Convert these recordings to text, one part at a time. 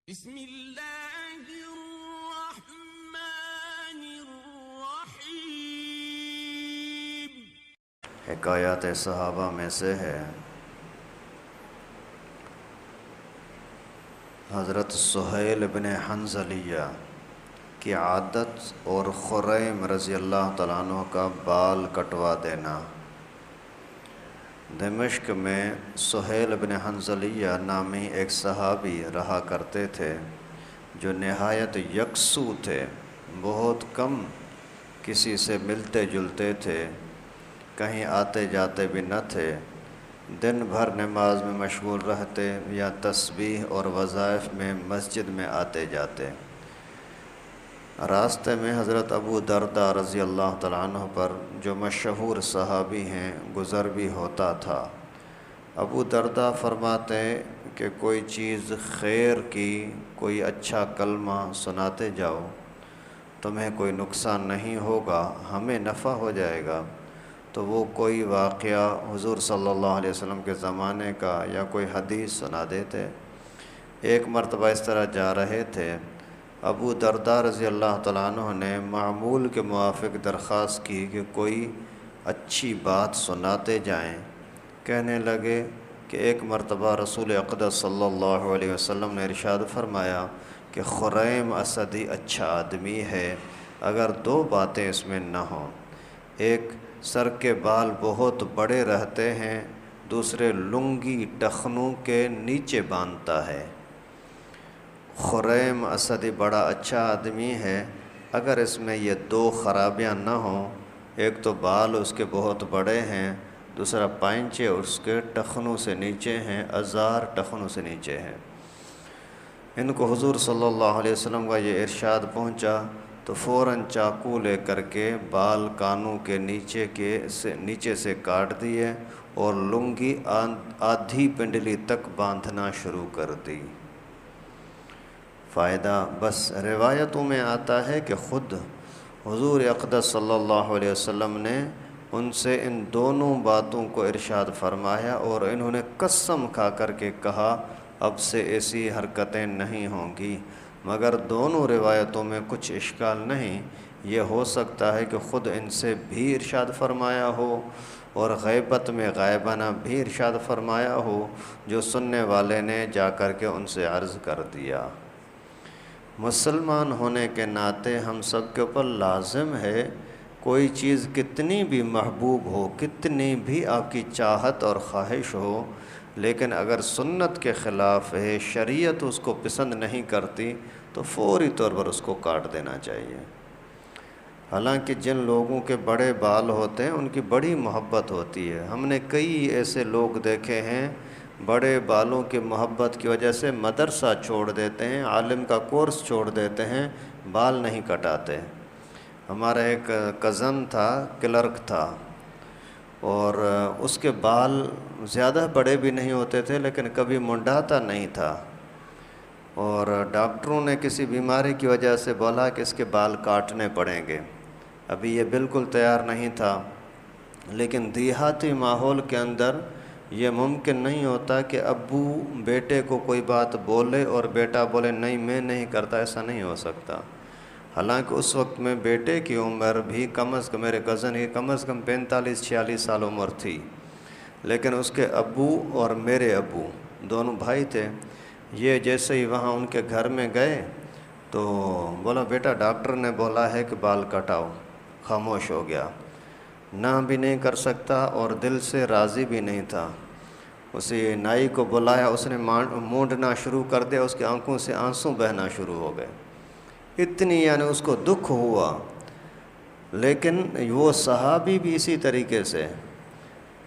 بسم اللہ الرحمن الرحیم۔ حکایات صحابہ میں سے ہے حضرت سہیل بن حنظلیہ کی عادت اور خریم رضی اللہ تعالیٰ عنہ کا بال کٹوا دینا۔ دمشق میں سہیل بن حنظلیہ نامی ایک صحابی رہا کرتے تھے جو نہایت یکسو تھے، بہت کم کسی سے ملتے جلتے تھے، کہیں آتے جاتے بھی نہ تھے، دن بھر نماز میں مشغول رہتے یا تسبیح اور وظائف میں مسجد میں آتے جاتے۔ راستے میں حضرت ابو درداء رضی اللہ تعالیٰ عنہ پر جو مشہور صحابی ہیں گزر بھی ہوتا تھا۔ ابو درداء فرماتے کہ کوئی چیز خیر کی، کوئی اچھا کلمہ سناتے جاؤ، تمہیں کوئی نقصان نہیں ہوگا، ہمیں نفع ہو جائے گا۔ تو وہ کوئی واقعہ حضور صلی اللہ علیہ وسلم کے زمانے کا یا کوئی حدیث سنا دیتے۔ ایک مرتبہ اس طرح جا رہے تھے، ابو درداء رضی اللہ تعالیٰ عنہ نے معمول کے موافق درخواست کی کہ کوئی اچھی بات سناتے جائیں۔ کہنے لگے کہ ایک مرتبہ رسول اقدس صلی اللہ علیہ وسلم نے ارشاد فرمایا کہ خریم اسدی اچھا آدمی ہے اگر دو باتیں اس میں نہ ہوں، ایک سر کے بال بہت بڑے رہتے ہیں، دوسرے لنگی ٹخنوں کے نیچے باندھتا ہے۔ خریم اسدی بڑا اچھا آدمی ہے اگر اس میں یہ دو خرابیاں نہ ہوں، ایک تو بال اس کے بہت بڑے ہیں، دوسرا پائنچے اس کے ٹخنوں سے نیچے ہیں، ازار ٹخنوں سے نیچے ہیں۔ ان کو حضور صلی اللہ علیہ وسلم کا یہ ارشاد پہنچا تو فوراً چاقو لے کر کے بال کانوں کے نیچے سے کاٹ دیے اور لنگی آدھی پنڈلی تک باندھنا شروع کر دی۔ فائدہ بس روایتوں میں آتا ہے کہ خود حضور اقدس صلی اللہ علیہ وسلم نے ان سے ان دونوں باتوں کو ارشاد فرمایا اور انہوں نے قسم کھا کر کے کہا اب سے ایسی حرکتیں نہیں ہوں گی، مگر دونوں روایتوں میں کچھ اشکال نہیں۔ یہ ہو سکتا ہے کہ خود ان سے بھی ارشاد فرمایا ہو اور غیبت میں غائبانہ بھی ارشاد فرمایا ہو، جو سننے والے نے جا کر کے ان سے عرض کر دیا۔ مسلمان ہونے کے ناطے ہم سب کے اوپر لازم ہے، کوئی چیز کتنی بھی محبوب ہو، کتنی بھی آپ کی چاہت اور خواہش ہو، لیکن اگر سنت کے خلاف ہے، شریعت اس کو پسند نہیں کرتی تو فوری طور پر اس کو کاٹ دینا چاہیے۔ حالانکہ جن لوگوں کے بڑے بال ہوتے ہیں ان کی بڑی محبت ہوتی ہے۔ ہم نے کئی ایسے لوگ دیکھے ہیں بڑے بالوں کی محبت کی وجہ سے مدرسہ چھوڑ دیتے ہیں، عالم کا کورس چھوڑ دیتے ہیں، بال نہیں کٹاتے۔ ہمارا ایک کزن تھا، کلرک تھا، اور اس کے بال زیادہ بڑے بھی نہیں ہوتے تھے لیکن کبھی منڈاتا نہیں تھا، اور ڈاکٹروں نے کسی بیماری کی وجہ سے بولا کہ اس کے بال کاٹنے پڑیں گے۔ ابھی یہ بالکل تیار نہیں تھا، لیکن دیہاتی ماحول کے اندر یہ ممکن نہیں ہوتا کہ ابو بیٹے کو کوئی بات بولے اور بیٹا بولے نہیں میں نہیں کرتا، ایسا نہیں ہو سکتا۔ حالانکہ اس وقت میں بیٹے کی عمر بھی کم از کم، میرے کزن کی کم از کم 45-46 سال عمر تھی، لیکن اس کے ابو اور میرے ابو دونوں بھائی تھے۔ یہ جیسے ہی وہاں ان کے گھر میں گئے تو بولا بیٹا ڈاکٹر نے بولا ہے کہ بال کٹاؤ، خاموش ہو گیا، نہ بھی نہیں کر سکتا اور دل سے راضی بھی نہیں تھا۔ اسی نائی کو بلایا، اس نے مونڈنا شروع کر دیا، اس کی آنکھوں سے آنسو بہنا شروع ہو گئے، اتنی یعنی اس کو دکھ ہوا۔ لیکن وہ صحابی بھی اسی طریقے سے،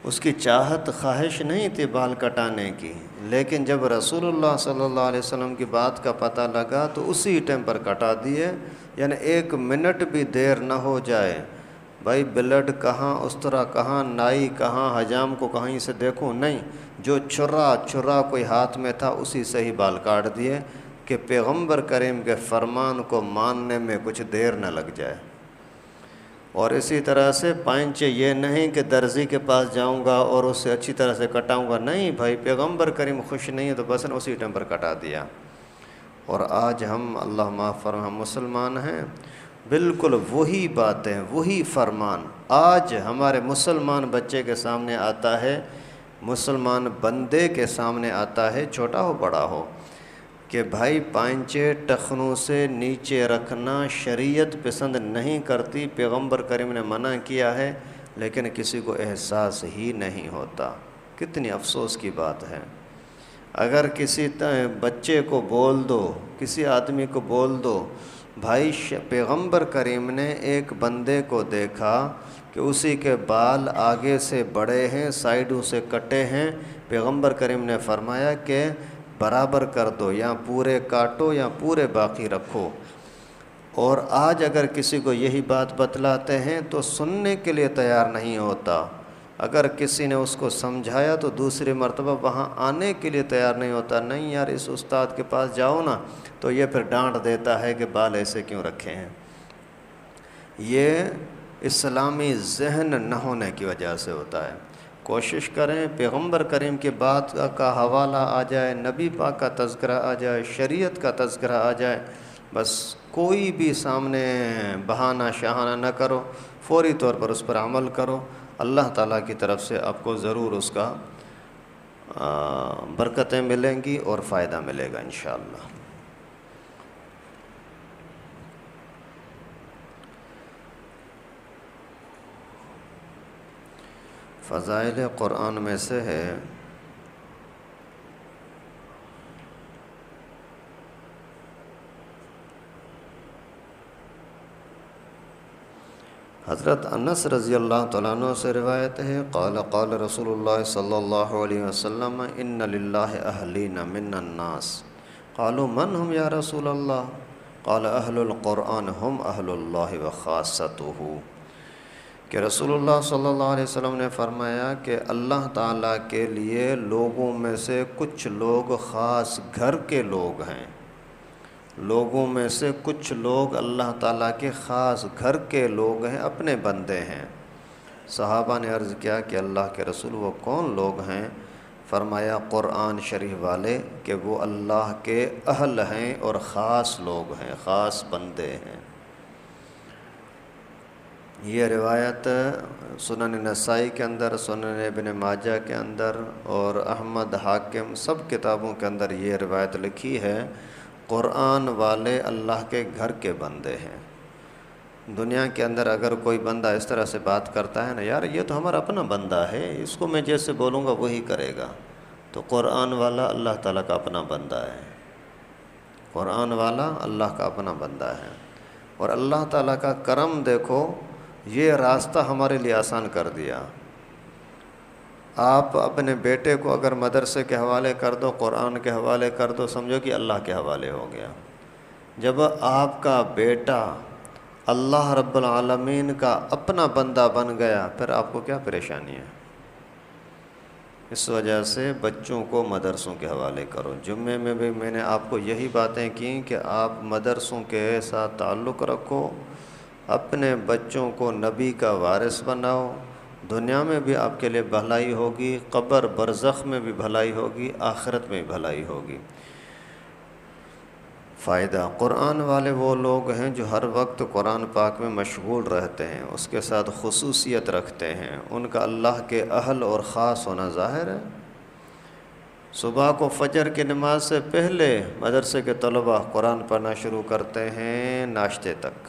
اس کی چاہت خواہش نہیں تھی بال کٹانے کی، لیکن جب رسول اللہ صلی اللہ علیہ وسلم کی بات کا پتہ لگا تو اسی ٹائم پر کٹا دیے، یعنی 1 منٹ بھی دیر نہ ہو جائے، بھائی بلڈ کہاں، استرا کہاں، نائی کہاں، حجام کو کہیں سے دیکھوں نہیں، جو چھرا کوئی ہاتھ میں تھا اسی سے ہی بال کاٹ دیے کہ پیغمبر کریم کے فرمان کو ماننے میں کچھ دیر نہ لگ جائے۔ اور اسی طرح سے پائنچے یہ نہیں کہ درزی کے پاس جاؤں گا اور اس سے اچھی طرح سے کٹاؤں گا، نہیں بھائی، پیغمبر کریم خوش نہیں ہے تو بس اسی ٹائم پر کٹا دیا۔ اور آج ہم اللہ معاف فرمائے ہم مسلمان ہیں، بالکل وہی باتیں وہی فرمان آج ہمارے مسلمان بچے کے سامنے آتا ہے، مسلمان بندے کے سامنے آتا ہے، چھوٹا ہو بڑا ہو، کہ بھائی پائنچے ٹخنوں سے نیچے رکھنا شریعت پسند نہیں کرتی، پیغمبر کریم نے منع کیا ہے، لیکن کسی کو احساس ہی نہیں ہوتا۔ کتنی افسوس کی بات ہے۔ اگر کسی بچے کو بول دو، کسی آدمی کو بول دو، بھائی پیغمبر کریم نے ایک بندے کو دیکھا کہ اسی کے بال آگے سے بڑے ہیں، سائیڈوں سے کٹے ہیں، پیغمبر کریم نے فرمایا کہ برابر کر دو، یا پورے کاٹو یا پورے باقی رکھو۔ اور آج اگر کسی کو یہی بات بتلاتے ہیں تو سننے کے لیے تیار نہیں ہوتا، اگر کسی نے اس کو سمجھایا تو دوسری مرتبہ وہاں آنے کے لیے تیار نہیں ہوتا، نہیں یار اس استاد کے پاس جاؤ نا، تو یہ پھر ڈانٹ دیتا ہے کہ بال ایسے کیوں رکھے ہیں۔ یہ اسلامی ذہن نہ ہونے کی وجہ سے ہوتا ہے۔ کوشش کریں پیغمبر کریم کی بات کا حوالہ آ جائے، نبی پاک کا تذکرہ آ جائے، شریعت کا تذکرہ آ جائے، بس کوئی بھی سامنے بہانہ شہانہ نہ کرو، فوری طور پر اس پر عمل کرو، اللہ تعالیٰ کی طرف سے آپ کو ضرور اس کا برکتیں ملیں گی اور فائدہ ملے گا انشاءاللہ۔ فضائل قرآن میں سے ہے حضرت انس رضی اللہ تعالیٰ عنہ سے روایت ہے، قال قال رسول اللہ صلی اللہ علیہ وسلم ان للہ اہلین من الناس قالوا من هم یا رسول اللہ قال اہل القرآن هم اہل اللہ وخاصتہ، کہ رسول اللہ صلی اللہ علیہ وسلم نے فرمایا کہ اللہ تعالیٰ کے لیے لوگوں میں سے کچھ لوگ خاص گھر کے لوگ ہیں، لوگوں میں سے کچھ لوگ اللہ تعالیٰ کے خاص گھر کے لوگ ہیں، اپنے بندے ہیں۔ صحابہ نے عرض کیا کہ اللہ کے رسول وہ کون لوگ ہیں؟ فرمایا قرآن شریف والے، کہ وہ اللہ کے اہل ہیں اور خاص لوگ ہیں، خاص بندے ہیں۔ یہ روایت سنن نسائی کے اندر، سنن ابن ماجہ کے اندر اور احمد حاکم سب کتابوں کے اندر یہ روایت لکھی ہے، قرآن والے اللہ کے گھر کے بندے ہیں۔ دنیا کے اندر اگر کوئی بندہ اس طرح سے بات کرتا ہے نا، یار یہ تو ہمارا اپنا بندہ ہے، اس کو میں جیسے بولوں گا وہی کرے گا، تو قرآن والا اللہ تعالیٰ کا اپنا بندہ ہے، قرآن والا اللہ کا اپنا بندہ ہے۔ اور اللہ تعالیٰ کا کرم دیکھو، یہ راستہ ہمارے لیے آسان کر دیا۔ آپ اپنے بیٹے کو اگر مدرسے کے حوالے کر دو، قرآن کے حوالے کر دو، سمجھو کہ اللہ کے حوالے ہو گیا۔ جب آپ کا بیٹا اللہ رب العالمین کا اپنا بندہ بن گیا، پھر آپ کو کیا پریشانی ہے؟ اس وجہ سے بچوں کو مدرسوں کے حوالے کرو۔ جمعے میں بھی میں نے آپ کو یہی باتیں کیں کہ آپ مدرسوں کے ساتھ تعلق رکھو، اپنے بچوں کو نبی کا وارث بناؤ، دنیا میں بھی آپ کے لیے بھلائی ہوگی، قبر برزخ میں بھی بھلائی ہوگی، آخرت میں بھی بھلائی ہوگی۔ فائدہ، قرآن والے وہ لوگ ہیں جو ہر وقت قرآن پاک میں مشغول رہتے ہیں، اس کے ساتھ خصوصیت رکھتے ہیں، ان کا اللہ کے اہل اور خاص ہونا ظاہر ہے۔ صبح کو فجر کی نماز سے پہلے مدرسے کے طلباء قرآن پڑھنا شروع کرتے ہیں ناشتے تک،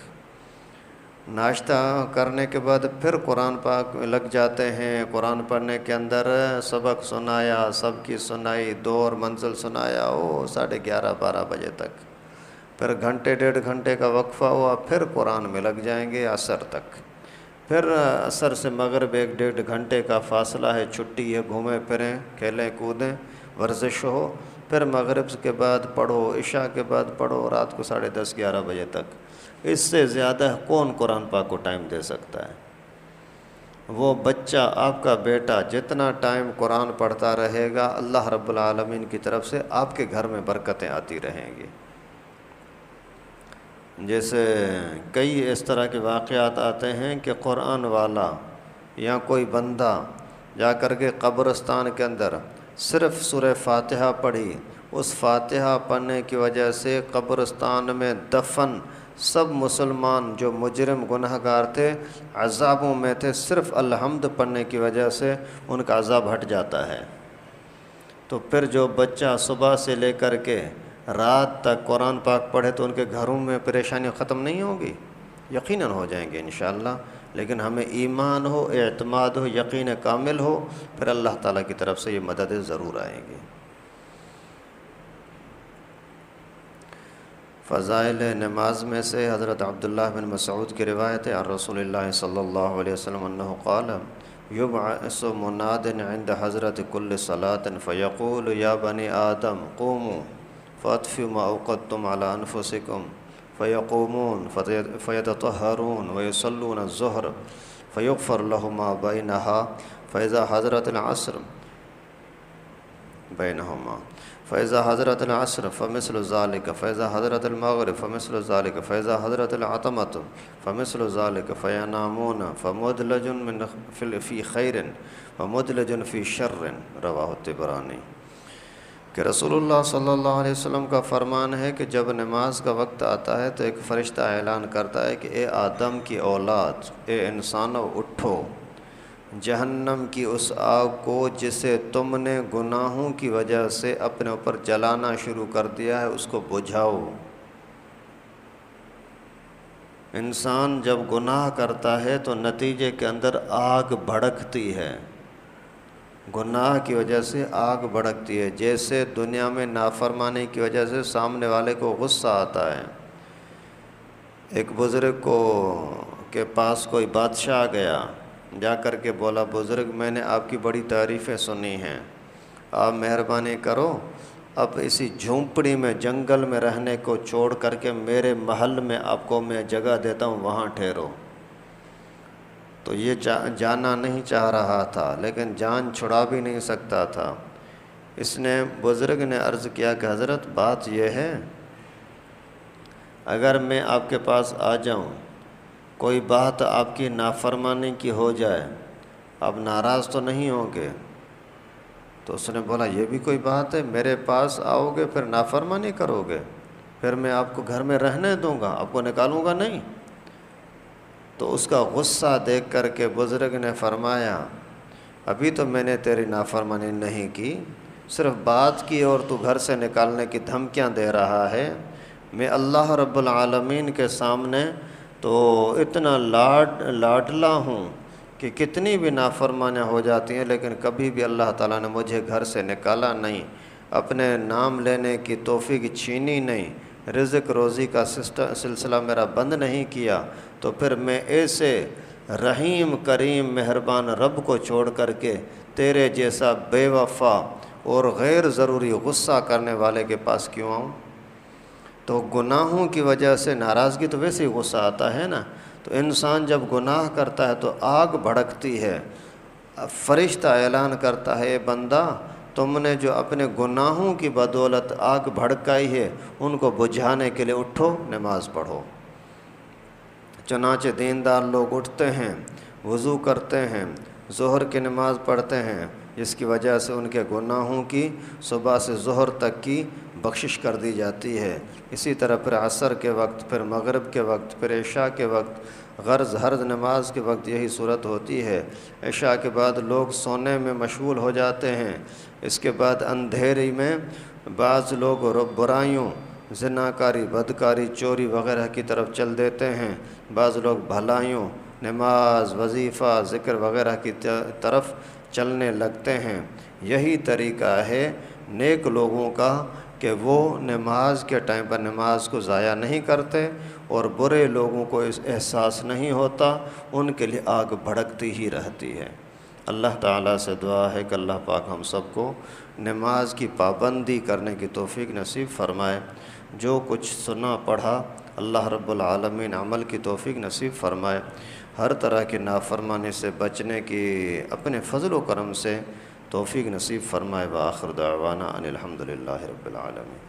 ناشتہ کرنے کے بعد پھر قرآن پاک میں لگ جاتے ہیں، قرآن پڑھنے کے اندر سبق سنایا، سب کی سنائی، دور منزل سنایا، 11:30 12 بجے تک، پھر گھنٹے ڈیڑھ گھنٹے کا وقفہ ہوا، پھر قرآن میں لگ جائیں گے عصر تک، پھر عصر سے مغرب 1 1.5 گھنٹے کا فاصلہ ہے، چھٹی ہے، گھومیں پھریں، کھیلیں کودیں، ورزش ہو، پھر مغرب کے بعد پڑھو، عشاء کے بعد پڑھو، رات کو 10:30 11 بجے تک۔ اس سے زیادہ کون قرآن پاک کو ٹائم دے سکتا ہے؟ وہ بچہ، آپ کا بیٹا جتنا ٹائم قرآن پڑھتا رہے گا، اللہ رب العالمین کی طرف سے آپ کے گھر میں برکتیں آتی رہیں گی۔ جیسے کئی اس طرح کے واقعات آتے ہیں کہ قرآن والا یا کوئی بندہ جا کر کے قبرستان کے اندر صرف سورہ فاتحہ پڑھی، اس فاتحہ پڑھنے کی وجہ سے قبرستان میں دفن سب مسلمان جو مجرم گناہ گار تھے عذابوں میں تھے، صرف الحمد پڑھنے کی وجہ سے ان کا عذاب ہٹ جاتا ہے۔ تو پھر جو بچہ صبح سے لے کر کے رات تک قرآن پاک پڑھے تو ان کے گھروں میں پریشانی ختم نہیں ہوگی؟ یقیناً ہو جائیں گے انشاءاللہ، لیکن ہمیں ایمان ہو، اعتماد ہو، یقین کامل ہو، پھر اللہ تعالیٰ کی طرف سے یہ مدد ضرور آئیں گی۔ فضائل نماز میں سے حضرت عبداللہ بن مسعود کی روایت ہے، عن رسول اللہ صلی اللہ علیہ وسلم انہ قال یبعث مناد عند حضرت کل صلاة فیقول یا بنی آدم قوموا فاطفئوا ما اوقدتم علی انفسکم فیقومون فیتطہرون ویصلون الظہر فیغفر لهم ما بینها فاذا حضرت العصر بینہما فإذا حضرت العصر فمثل ذلك فإذا حضرت المغرب فمثل ذلك فإذا حضرت العتمة فمثل ذلك فينامون فمدلج من في خير ومدلج في شر رواہ الطبرانی۔ کہ رسول اللہ صلی اللہ علیہ وسلم کا فرمان ہے کہ جب نماز کا وقت آتا ہے تو ایک فرشتہ اعلان کرتا ہے کہ اے آدم کی اولاد، اے انسانو اٹھو، جہنم کی اس آگ کو جسے تم نے گناہوں کی وجہ سے اپنے اوپر جلانا شروع کر دیا ہے اس کو بجھاؤ۔ انسان جب گناہ کرتا ہے تو نتیجے کے اندر آگ بھڑکتی ہے، گناہ کی وجہ سے آگ بھڑکتی ہے، جیسے دنیا میں نافرمانی کی وجہ سے سامنے والے کو غصہ آتا ہے۔ ایک بزرگ کے پاس کوئی بادشاہ گیا، جا کر کے بولا بزرگ میں نے آپ کی بڑی تعریفیں سنی ہیں، آپ مہربانی کرو اب اسی جھونپڑی میں جنگل میں رہنے کو چھوڑ کر کے میرے محل میں آپ کو میں جگہ دیتا ہوں، وہاں ٹھہرو۔ تو یہ جانا نہیں چاہ رہا تھا لیکن جان چھڑا بھی نہیں سکتا تھا۔ اس نے بزرگ نے عرض کیا کہ حضرت بات یہ ہے اگر میں آپ کے پاس آ جاؤں، کوئی بات آپ کی نافرمانی کی ہو جائے، آپ ناراض تو نہیں ہوں گے؟ تو اس نے بولا یہ بھی کوئی بات ہے، میرے پاس آؤ گے پھر نافرمانی کرو گے، پھر میں آپ کو گھر میں رہنے دوں گا، آپ کو نکالوں گا نہیں؟ تو اس کا غصہ دیکھ کر کے بزرگ نے فرمایا ابھی تو میں نے تیری نافرمانی نہیں کی، صرف بات کی اور تو گھر سے نکالنے کی دھمکیاں دے رہا ہے۔ میں اللہ رب العالمین کے سامنے تو اتنا لاڈلا ہوں کہ کتنی بھی نافرمانیاں ہو جاتی ہیں لیکن کبھی بھی اللہ تعالیٰ نے مجھے گھر سے نکالا نہیں، اپنے نام لینے کی توفیق چھینی نہیں، رزق روزی کا سلسلہ میرا بند نہیں کیا، تو پھر میں ایسے رحیم کریم مہربان رب کو چھوڑ کر کے تیرے جیسا بے وفا اور غیر ضروری غصہ کرنے والے کے پاس کیوں آؤں؟ تو گناہوں کی وجہ سے ناراضگی تو ویسے ہی غصہ آتا ہے نا، تو انسان جب گناہ کرتا ہے تو آگ بھڑکتی ہے، فرشتہ اعلان کرتا ہے اے بندہ تم نے جو اپنے گناہوں کی بدولت آگ بھڑکائی ہے ان کو بجھانے کے لیے اٹھو، نماز پڑھو۔ چنانچہ دیندار لوگ اٹھتے ہیں، وضو کرتے ہیں، ظہر کی نماز پڑھتے ہیں، جس کی وجہ سے ان کے گناہوں کی صبح سے ظہر تک کی بخشش کر دی جاتی ہے۔ اسی طرح پھر عصر کے وقت، پھر مغرب کے وقت، پھر عشاء کے وقت، غرض ہر نماز کے وقت یہی صورت ہوتی ہے۔ عشاء کے بعد لوگ سونے میں مشغول ہو جاتے ہیں، اس کے بعد اندھیری میں بعض لوگ برائیوں، زناکاری، بدکاری، چوری وغیرہ کی طرف چل دیتے ہیں، بعض لوگ بھلائیوں، نماز، وظیفہ، ذکر وغیرہ کی طرف چلنے لگتے ہیں۔ یہی طریقہ ہے نیک لوگوں کا کہ وہ نماز کے ٹائم پر نماز کو ضائع نہیں کرتے، اور برے لوگوں کو اس احساس نہیں ہوتا، ان کے لیے آگ بھڑکتی ہی رہتی ہے۔ اللہ تعالیٰ سے دعا ہے کہ اللہ پاک ہم سب کو نماز کی پابندی کرنے کی توفیق نصیب فرمائے۔ جو کچھ سنا پڑھا اللہ رب العالمین عمل کی توفیق نصیب فرمائے، ہر طرح کی نافرمانی سے بچنے کی اپنے فضل و کرم سے توفیق نصیب فرمائے۔ وآخر دعوانا ان الحمد للہ رب العالمین۔